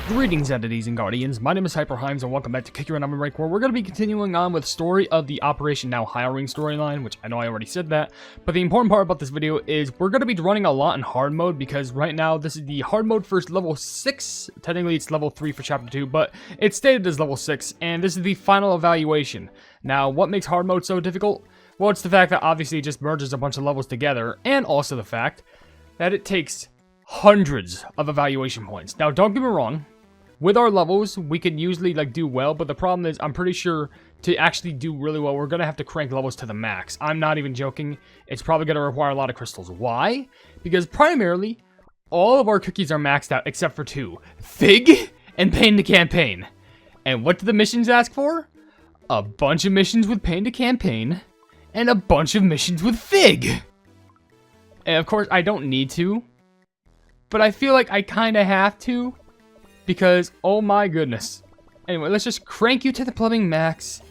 Greetings, entities and guardians. My name is HyperHimes, and welcome back to Kick Your OvenBreak, where we're going to be continuing on with the story of the Operation Now Hiring storyline, which I know I already said that, but the important part about this video is we're going to be running a lot in hard mode, because right now this is the hard mode for level 6. Technically it's level 3 for chapter 2, but it's stated as level 6, and this is the final evaluation. Now, what makes hard mode so difficult? Well, it's the fact that obviously it just merges a bunch of levels together, and also the fact that it takes hundreds of evaluation points. Now, don't get me wrong. With our levels, we can usually do well, but the problem is I'm pretty sure to actually do really well, we're going to have to crank levels to the max. I'm not even joking. It's probably going to require a lot of crystals. Why? Because primarily, all of our cookies are maxed out except for 2. Fig and Pain to Campaign. And what do the missions ask for? A bunch of missions with Pain to Campaign and a bunch of missions with Fig. And of course, I don't need to, but I feel like I kind of have to. Because, oh my goodness. Anyway, let's just crank you to the plumbing max.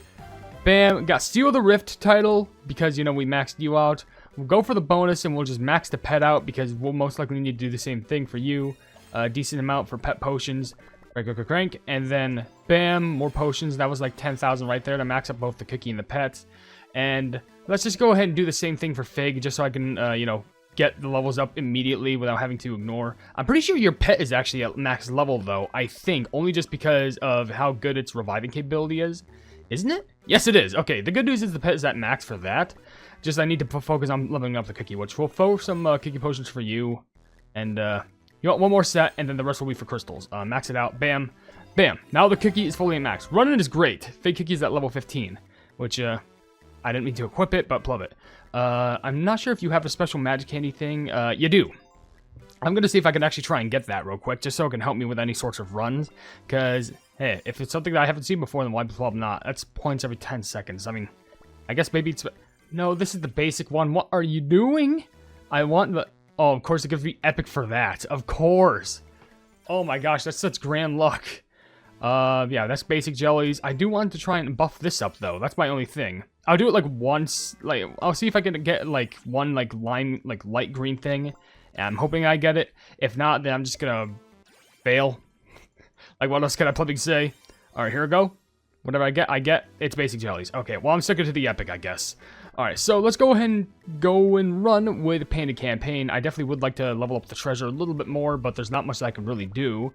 Bam, got Steal the Rift title, because, you know, we maxed you out. We'll go for the bonus, and we'll just max the pet out, because we'll most likely need to do the same thing for you. A decent amount for pet potions. Crank, and then, bam, more potions. That was like 10,000 right there to max up both the cookie and the pets. And let's just go ahead and do the same thing for Fig, just so I can, you know, get the levels up immediately without having to ignore. I'm pretty sure your pet is actually at max level, though, I think, only just because of how good its reviving capability is. Isn't it? Yes, it is. Okay, the good news is the pet is at max for that. Just I need to focus on leveling up the cookie, which will throw some cookie potions for you. And, you want one more set, and then the rest will be for crystals. Max it out. Bam. Bam. Now the cookie is fully at max. Running is great. Fake cookie is at level 15, which, I didn't mean to equip it, but plug it. I'm not sure if you have a special magic candy thing. You do. I'm going to see if I can actually try and get that real quick, just so it can help me with any sorts of runs. Because, hey, if it's something that I haven't seen before, then why the hell not? That's points every 10 seconds. I mean, I guess maybe it's... No, this is the basic one. What are you doing? I want the... Oh, of course, it gives me epic for that. Of course. Oh my gosh, that's such grand luck. Yeah, that's basic jellies. I do want to try and buff this up, though. That's my only thing. I'll do it, like, once. Like, I'll see if I can get, like, one, like, lime, like, light green thing. And I'm hoping I get it. If not, then I'm just gonna fail. Like, what else can I probably say? Alright, here we go. Whatever I get. It's basic jellies. Okay, well, I'm sticking to the epic, I guess. Alright, so let's go ahead and run with Pain to Campaign. I definitely would like to level up the treasure a little bit more, but there's not much that I can really do.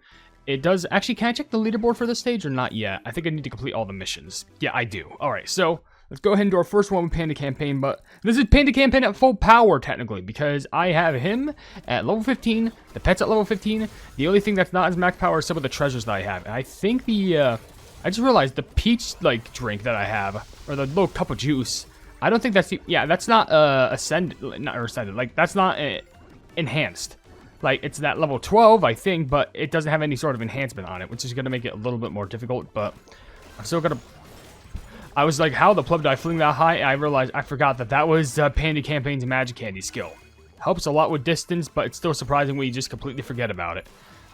It does... Actually, can I check the leaderboard for this stage or not yet? I think I need to complete all the missions. Yeah, I do. Alright, so... Let's go ahead and do our first one with Pain to Campaign, but this is Pain to Campaign at full power, technically, because I have him at level 15, the pet's at level 15, the only thing that's not as max power is some of the treasures that I have, and I think the, I just realized the peach, like, drink that I have, or the little cup of juice, I don't think that's, yeah, that's not, ascended, like, that's not, enhanced. Like, it's that level 12, I think, but it doesn't have any sort of enhancement on it, which is going to make it a little bit more difficult, but I'm still going to... I was like, how the pleb did I fling that high? And I realized I forgot that that was Pain to Campaign's magic candy skill. Helps a lot with distance, but it's still surprising when you just completely forget about it.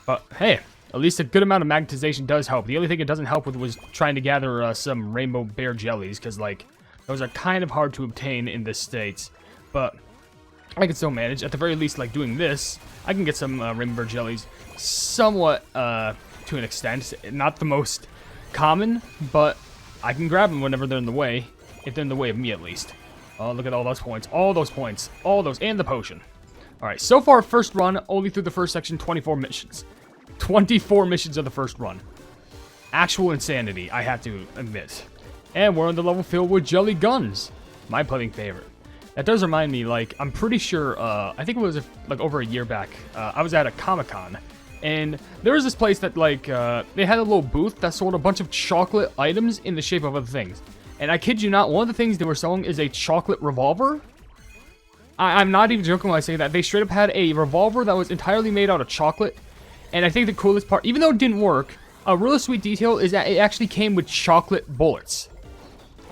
But hey, at least a good amount of magnetization does help. The only thing it doesn't help with was trying to gather some rainbow bear jellies, because like those are kind of hard to obtain in this state. But I can still manage. At the very least, like doing this, I can get some rainbow bear jellies somewhat to an extent. Not the most common, but I can grab them whenever they're in the way, if they're in the way of me at least. Oh, look at all those points, all those, and the potion. Alright, so far, first run, only through the first section, 24 missions. 24 missions of the first run. Actual insanity, I have to admit. And we're on the level filled with jelly guns. My playing favorite. That does remind me, like, I'm pretty sure, I think it was, like, over a year back, I was at a Comic-Con. And there was this place that, like, they had a little booth that sold a bunch of chocolate items in the shape of other things. And I kid you not, one of the things they were selling is a chocolate revolver. I'm not even joking when I say that. They straight up had a revolver that was entirely made out of chocolate. And I think the coolest part, even though it didn't work, a really sweet detail is that it actually came with chocolate bullets.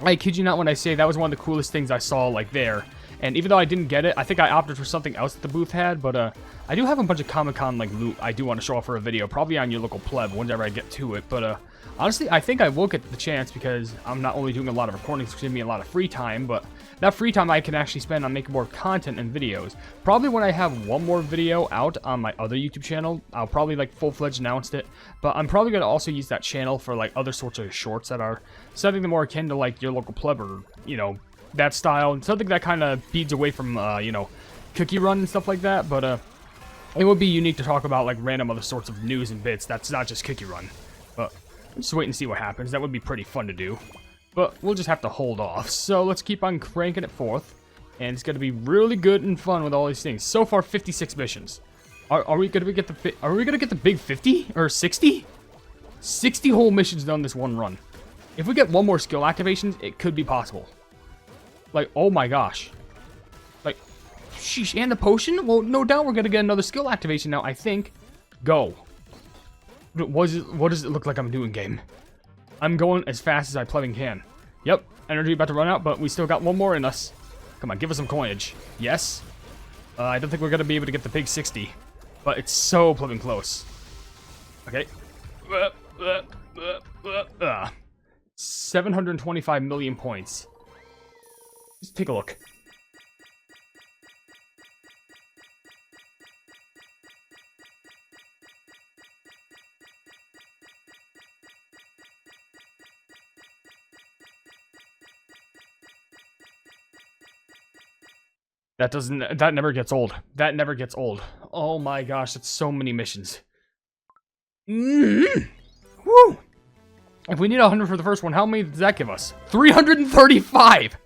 I kid you not when I say that was one of the coolest things I saw, like, there. And even though I didn't get it, I think I opted for something else that the booth had, but, I do have a bunch of Comic-Con, like, loot I do want to show off for a video, probably on your local pleb whenever I get to it, but, honestly, I think I will get the chance because I'm not only doing a lot of recordings, it's giving me a lot of free time, but that free time I can actually spend on making more content and videos. Probably when I have one more video out on my other YouTube channel, I'll probably like full-fledged announce it. But I'm probably going to also use that channel for like other sorts of shorts that are something more akin to like your local pleb or, you know, that style. And something that kind of beads away from, you know, cookie run and stuff like that. But it would be unique to talk about like random other sorts of news and bits that's not just cookie run. But just wait and see what happens. That would be pretty fun to do. But we'll just have to hold off. So let's keep on cranking it forth. And it's going to be really good and fun with all these things. So far, 56 missions. Are we going to get the big 50 or 60? 60 whole missions done this one run. If we get one more skill activations, it could be possible. Like, oh my gosh. Like, sheesh, and the potion? Well, no doubt we're going to get another skill activation now, I think. Go. What does it look like I'm doing, game? I'm going as fast as I plebing can. Yep, energy about to run out, but we still got one more in us. Come on, give us some coinage. Yes. I don't think we're going to be able to get the big 60, but it's so plebing close. Okay. 725 million points. Just take a look. That never gets old. That never gets old. Oh my gosh, that's so many missions. Woo! If we need 100 for the first one, how many does that give us? 335!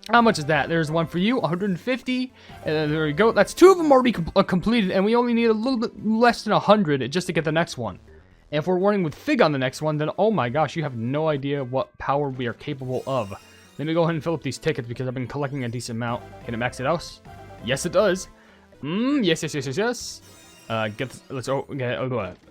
How much is that? There's one for you, 150. And there we go. That's 2 of them already completed, and we only need a little bit less than 100 just to get the next one. And if we're running with Fig on the next one, then oh my gosh, you have no idea what power we are capable of. Let me go ahead and fill up these tickets because I've been collecting a decent amount. Can it max it out? Yes, it does. Yes. I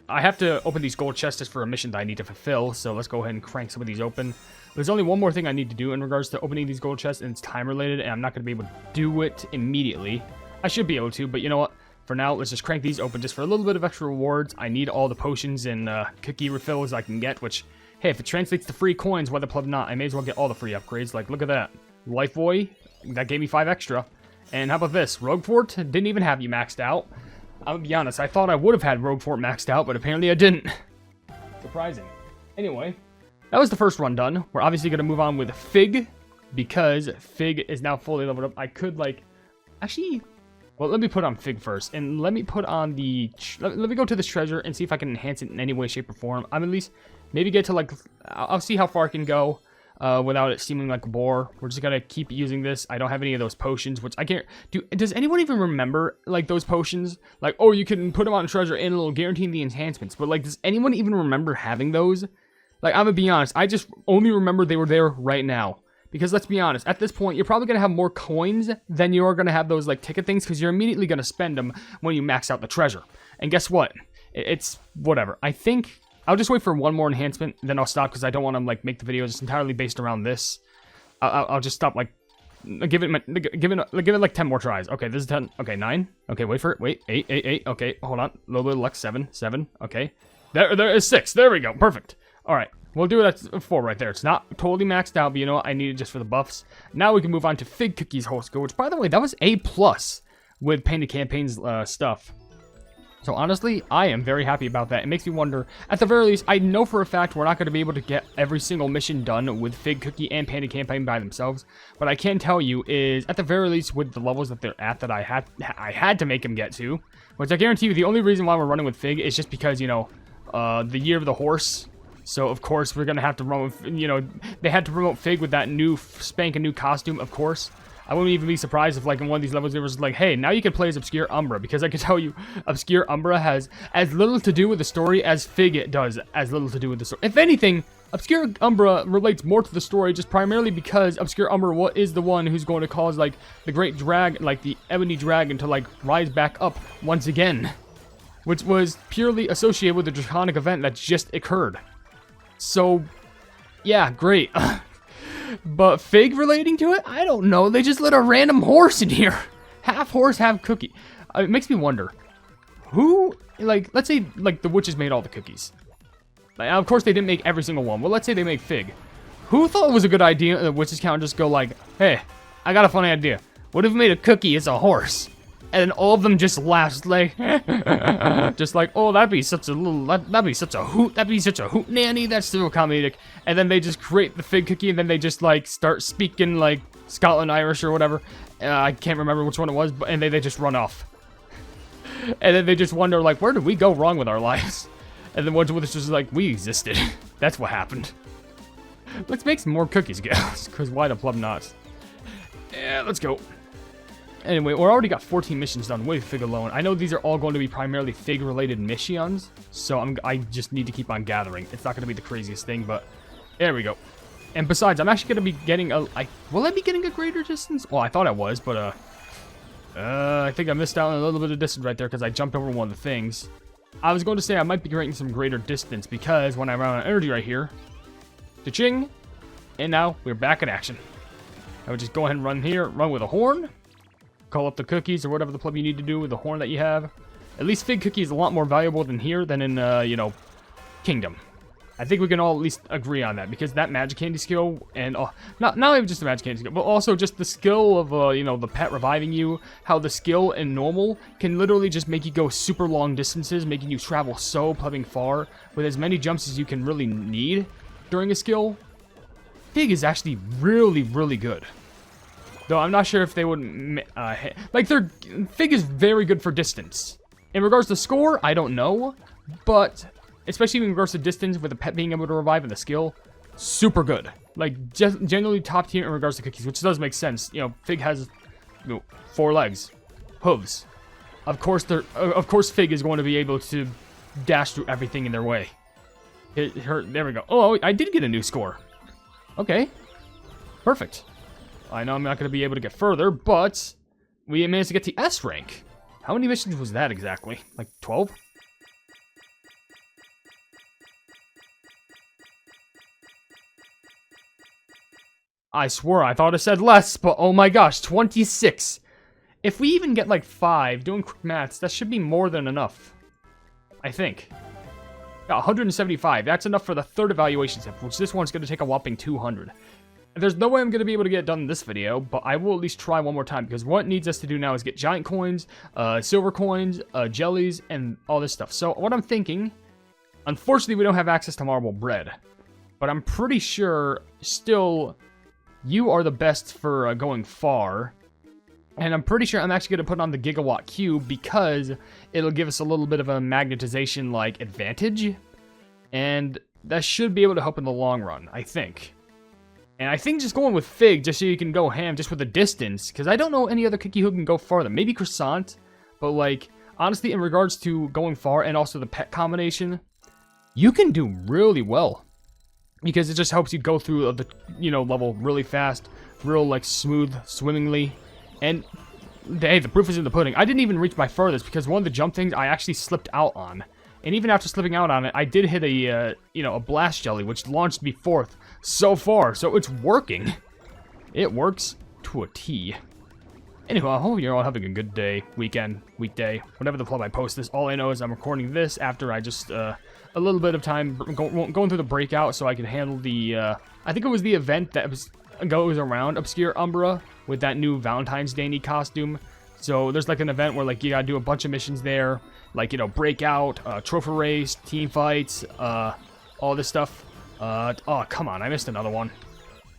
have to open these gold chests just for a mission that I need to fulfill. So let's go ahead and crank some of these open. There's only one more thing I need to do in regards to opening these gold chests, and it's time related, and I'm not going to be able to do it immediately. I should be able to, but you know what? For now, let's just crank these open just for a little bit of extra rewards. I need all the potions and cookie refills I can get, which, hey, if it translates to free coins, whether pleb or not, I may as well get all the free upgrades. Like, look at that. Life Boy, that gave me 5 extra. And how about this? Rogue Fort didn't even have you maxed out. I'll be honest, I thought I would have had Rogue Fort maxed out, but apparently I didn't. Surprising. Anyway, that was the first run done. We're obviously going to move on with Fig, because Fig is now fully leveled up. I could, like, actually, well, let me put on Fig first, and let me put on the, let me go to this treasure and see if I can enhance it in any way, shape, or form. I'm at least, maybe get to, like, I'll see how far I can go without it seeming like a bore. We're just going to keep using this. I don't have any of those potions, which I can't, does anyone even remember, like, those potions? Like, oh, you can put them on treasure and it'll guarantee the enhancements, but, like, does anyone even remember having those? Like, I'm gonna be honest, I just only remember they were there right now. Because let's be honest, at this point, you're probably gonna have more coins than you are gonna have those, like, ticket things, because you're immediately gonna spend them when you max out the treasure. And guess what? It's whatever. I think I'll just wait for one more enhancement, then I'll stop, because I don't want to, like, make the video just entirely based around this. I'll just stop, like, give it like 10 more tries. Okay, this is 10. Okay, 9. Okay, wait for it. Wait, 8. Okay, hold on. A little bit of luck. 7. Okay. There is 6. There we go. Perfect. Alright, we'll do it at 4 right there. It's not totally maxed out, but you know what? I need it just for the buffs. Now we can move on to Fig Cookie's whole skill, which, by the way, that was A+ with Painted Campaign's stuff. So honestly, I am very happy about that. It makes me wonder, at the very least, I know for a fact we're not going to be able to get every single mission done with Fig Cookie and Painted Campaign by themselves. But I can tell you is, at the very least, with the levels that they're at that I had to make them get to, which I guarantee you the only reason why we're running with Fig is just because, you know, the year of the horse. So, of course, we're going to have to run with, you know, they had to promote Fig with that new spanking new costume, of course. I wouldn't even be surprised if, like, in one of these levels, it was like, hey, now you can play as Obscure Umbra, because I can tell you, Obscure Umbra has as little to do with the story as Fig does as little to do with the story. If anything, Obscure Umbra relates more to the story just primarily because Obscure Umbra is the one who's going to cause, like, the Great Dragon, like, the Ebony Dragon to, like, rise back up once again, which was purely associated with the Draconic event that just occurred. So, yeah, great. But Fig relating to it? I don't know. They just let a random horse in here. Half horse, half cookie. It makes me wonder. Who, like, let's say, like, the witches made all the cookies. Like, of course, they didn't make every single one. Well, let's say they make Fig. Who thought it was a good idea the witches count just go like, hey, I got a funny idea. What if we made a cookie as a horse? And then all of them just laughed, like, just like, oh, that'd be such a hoot nanny, that's so comedic. And then they just create the fig cookie, and then they just, like, start speaking, like, Scotland Irish or whatever. I can't remember which one it was, and they just run off. And then they just wonder, like, where did we go wrong with our lives? And then one's with us just like, we existed. That's what happened. Let's make some more cookies, guys, because why the plum not? Yeah, let's go. Anyway, we already got 14 missions done with Fig alone. I know these are all going to be primarily Fig-related missions, so I just need to keep on gathering. It's not going to be the craziest thing, but there we go. And besides, I'm actually going to be getting will I be getting a greater distance? Well, I thought I was, but I think I missed out on a little bit of distance right there because I jumped over one of the things. I was going to say I might be getting some greater distance because when I run out of energy right here, cha-ching, and now we're back in action. I would just go ahead and run here, run with a horn. Call up the cookies or whatever the plug you need to do with the horn that you have. At least Fig Cookie is a lot more valuable than here than in, you know, Kingdom. I think we can all at least agree on that because that magic candy skill and, not even just the magic candy skill, but also just the skill of, you know, the pet reviving you, how the skill in normal can literally just make you go super long distances, making you travel so plumbing far with as many jumps as you can really need during a skill. Fig is actually really, really good. Though I'm not sure if they would, like, Fig is very good for distance. In regards to score, I don't know, but especially in regards to distance with the pet being able to revive and the skill, super good. Like, just generally top tier in regards to cookies, which does make sense. You know, Fig has, you know, 4 legs, hooves. Of course, Fig is going to be able to dash through everything in their way. There we go. Oh, I did get a new score. Okay, perfect. I know I'm not going to be able to get further, but we managed to get the S rank. How many missions was that exactly? Like 12? I swore I thought it said less, but oh my gosh, 26. If we even get like 5, doing quick maths, that should be more than enough. I think. Got 175. That's enough for the 3rd evaluation step, which this one's going to take a whopping 200. There's no way I'm going to be able to get it done in this video, but I will at least try one more time, because what it needs us to do now is get giant coins, silver coins, jellies, and all this stuff. So what I'm thinking, unfortunately we don't have access to marble bread, but I'm pretty sure still you are the best for going far, and I'm pretty sure I'm actually going to put on the gigawatt cube because it'll give us a little bit of a magnetization like advantage, and that should be able to help in the long run, I think. And I think just going with Fig, just so you can go ham just with the distance, because I don't know any other cookie who can go farther. Maybe Croissant, but like, honestly, in regards to going far and also the pet combination, you can do really well. Because it just helps you go through the, you know, level really fast, real, like, smooth, swimmingly. And, hey, the proof is in the pudding. I didn't even reach my furthest, because one of the jump things I actually slipped out on. And even after slipping out on it, I did hit a, you know, a blast jelly, which launched me 4th so far. So it's working. It works to a T. Anyway, I hope you're all having a good day, weekend, weekday, whatever the club I post this. All I know is I'm recording this after I just, a little bit of time going through the breakout so I can handle the, I think it was the event that goes around Obscure Umbra with that new Valentine's Day costume. So there's like an event where like you gotta do a bunch of missions there, like, you know, breakout, trophy race, team fights, all this stuff. Oh, come on, I missed another one.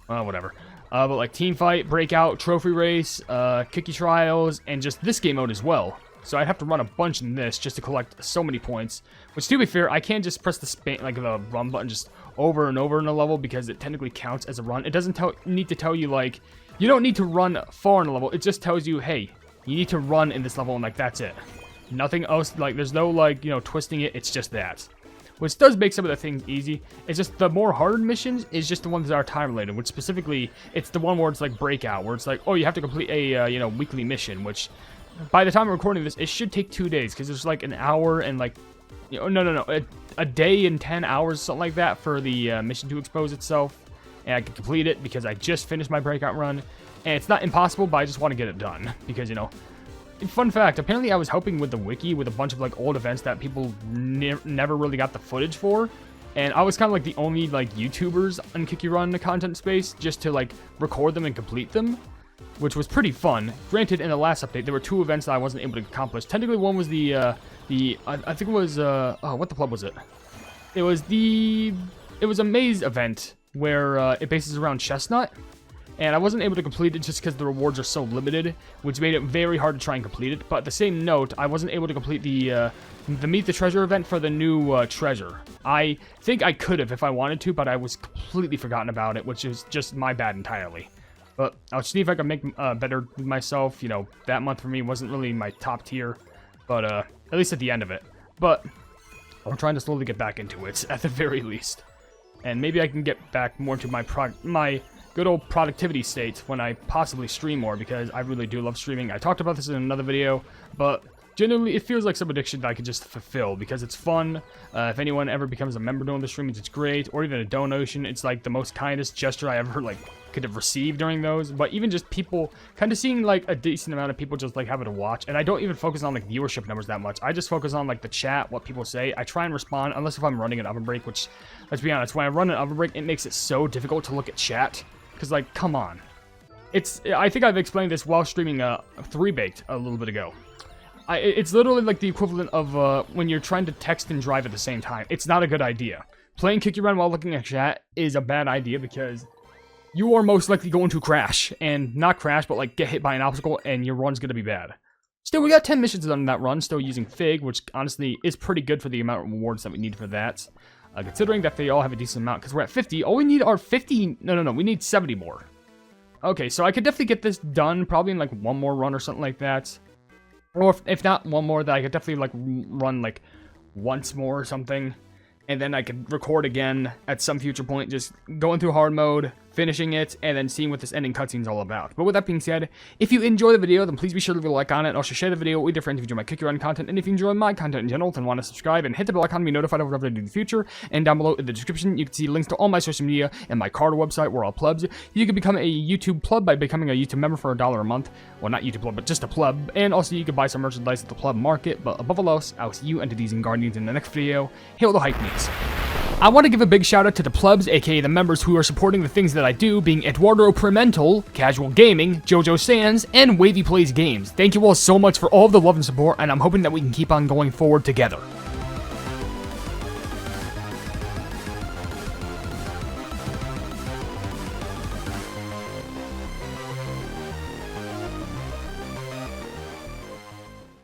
Whatever. But like team fight, breakout, trophy race, cookie trials, and just this game mode as well. So I'd have to run a bunch in this just to collect so many points. Which, to be fair, I can't just press the the run button just over and over in a level because it technically counts as a run. It doesn't need to tell you, like, you don't need to run far in a level. It just tells you, hey, you need to run in this level, and like that's it. Nothing else. Like, there's no, like, you know, twisting it. It's just that. Which does make some of the things easy. It's just the more hard missions is just the ones that are time related, which specifically it's the one where it's like breakout, where it's like, oh, you have to complete a you know, weekly mission, which by the time I'm recording this, it should take 2 days because there's like an hour and like, you know, no, a day and 10 hours, something like that, for the mission to expose itself, and I can complete it because I just finished my breakout run, and it's not impossible, but I just want to get it done because, you know. Fun fact, apparently I was helping with the wiki with a bunch of like old events that people never really got the footage for, and I was kind of like the only like YouTubers on Cookie Run in the content space just to like record them and complete them. which was pretty fun. Granted, in the last update, there were 2 events that I wasn't able to accomplish. Technically, one was I think it was, what the pleb was it? It was a maze event where it bases around Chestnut, and I wasn't able to complete it just because the rewards are so limited, which made it very hard to try and complete it. But at the same note, I wasn't able to complete the Meet the Treasure event for the new treasure. I think I could have if I wanted to, but I was completely forgotten about it, which is just my bad entirely. But I'll see if I can make better with myself. You know, that month for me wasn't really my top tier, but at least at the end of it. But I'm trying to slowly get back into it, at the very least. And maybe I can get back more to my good old productivity state when I possibly stream more, because I really do love streaming. I talked about this in another video, but generally it feels like some addiction that I could just fulfill, because it's fun. If anyone ever becomes a member during the streams, it's great. Or even a donation, it's like the most kindest gesture I ever could have received during those. But even just people kind of seeing like a decent amount of people just like having to watch, and I don't even focus on like viewership numbers that much. I just focus on like the chat, what people say. I try and respond, unless if I'm running an OvenBreak, which, let's be honest, when I run an OvenBreak, it makes it so difficult to look at chat, because like, come on. I think I've explained this while streaming 3-Baked a little bit ago. It's literally like the equivalent of when you're trying to text and drive at the same time. It's not a good idea. Playing Kick Your Run while looking at chat is a bad idea, because you are most likely going to crash. And not crash, but like get hit by an obstacle, and your run's going to be bad. Still, we got 10 missions done in that run, still using Fig, which honestly is pretty good for the amount of rewards that we need for that. Considering that they all have a decent amount, because we're at 50. All we need are 50... No, we need 70 more. Okay, so I could definitely get this done, probably in like one more run or something like that. Or if not one more, that I could definitely like run like once more or something. And then I could record again at some future point, just going through hard mode, finishing it, and then seeing what this ending cutscene is all about. But with that being said, if you enjoy the video, then please be sure to leave a like on it. Also share the video with your friends if you enjoy my Kick Your Run content. And if you enjoy my content in general, then want to subscribe and hit the bell icon to be notified of whatever I do in the future. And down below in the description, you can see links to all my social media and my card website where all plebs. You can become a YouTube pleb by becoming a YouTube member for $1 a month. Well, not YouTube pleb, but just a pleb. And also you can buy some merchandise at the pleb market. But above all else, I'll see you entities and guardians in the next video. Hail the Hypenese. I want to give a big shout out to the plebs, aka the members who are supporting the things that I do, being Eduardo Pimentel, Casual Gaming, Jojo Sands, and Wavy Plays Games. Thank you all so much for all of the love and support, and I'm hoping that we can keep on going forward together.